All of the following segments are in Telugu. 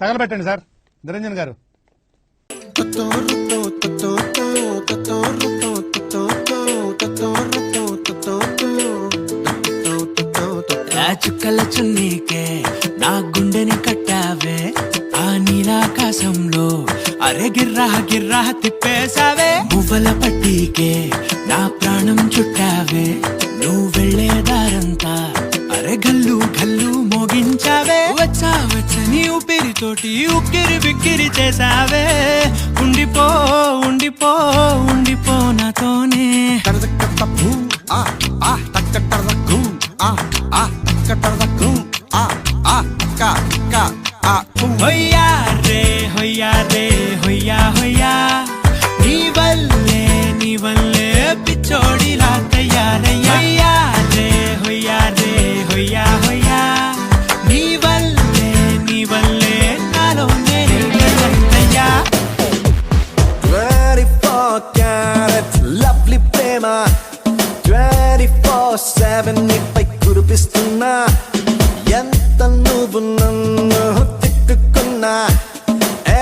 తగలబెట్టండి సార్ నిరంజన్ గారు. చుక్కల చున్నీకే నా గుండెని కట్టావే, ఆ నీలాకాశంలో అరే గిర్రా గిర్రా తిప్పేశావే. పువ్వుల పట్టీకే నా ప్రాణం చుట్టావే, నువ్వు వెళ్లేదారంతా అరే గల్లు గల్లు మోగించావే. వచ్చా వచ్చని ఊపిరితోటి ఉక్కిరి బిక్కిరి చేసావే. ఉండిపో ఉండిపో ఉండిపో నాతోనే. హొయ్యా రే హొయ్యా రే హొయ్యా హొయ్యా, నీ వల్లే పిచ్చోడిలా తయారయ్యా. హొయ్యా రే హొయ్యా హొయ్యా, నీ వల్లే నాలో నేనయ్యా. 24 karat lovely ప్రేమ 24/7 నీపై కురిపిస్తున్నా. ఎంత నువ్వు నన్ను తిట్టుకున్నా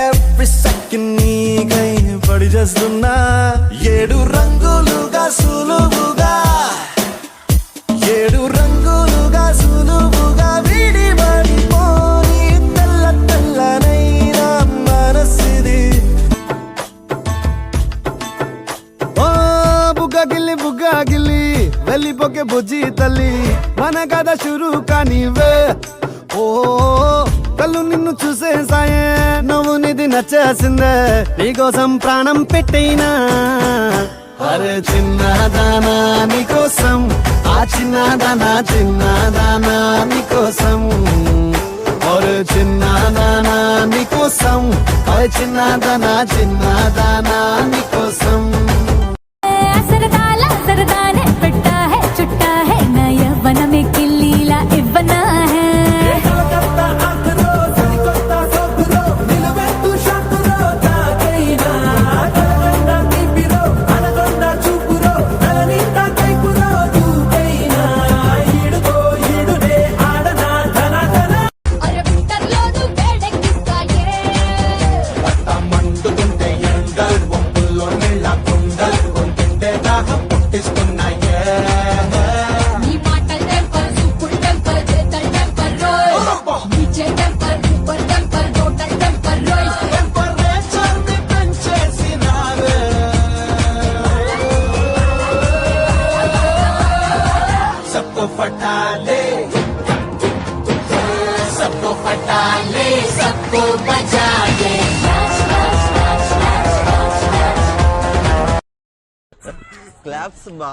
ఎవ్రీ సెకండ్ నీకై పడి చేస్తున్నా. 7 రంగులుగా సులువుగా 7 రంగులుగా సులువుగా విడిపడిపోని తెల్ల తెల్లనైనా మనసిది. ఓ బుగ్గగిల్లి బుగ్గగిల్లి వెళ్ళిపోకే బుజ్జి తల్లి, మన కథ షురు కానివే. ఓ కళ్ళు నిన్ను చూసేసాయే, నువ్వు నిధి నచ్చేసిందే, నీకోసం ప్రాణం పెట్టైనా. అరే చిన్నదానా నీకోసం, ఆ చిన్నదానా నీకోసం. ఒరే చిన్నదానా నీకోసం, ఆ చిన్నదానా నీకోసం. క్లాప్స్ బా.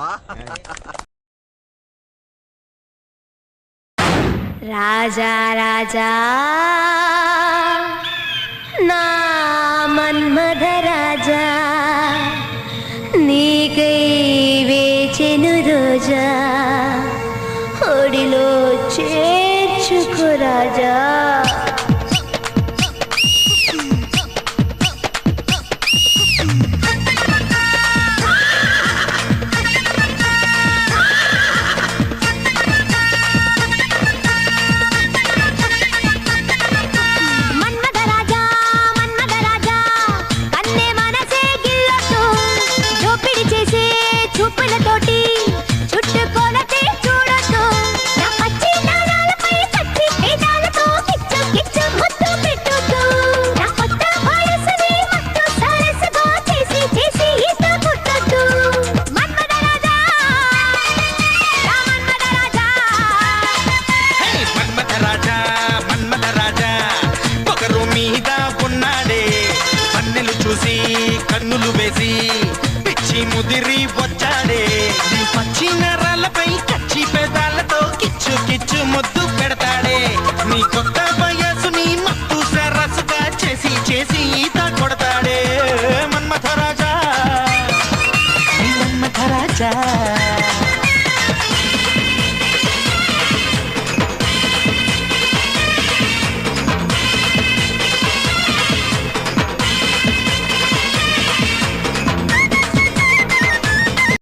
రాజా రాజా నా మన్మథ రాజా, నీకై వేచెను రోజా, ఒడిలో చేర్చుకో రాజా. కన్నులు వేసి పిచ్చి ముదిరి వచ్చాడే. పచ్చిన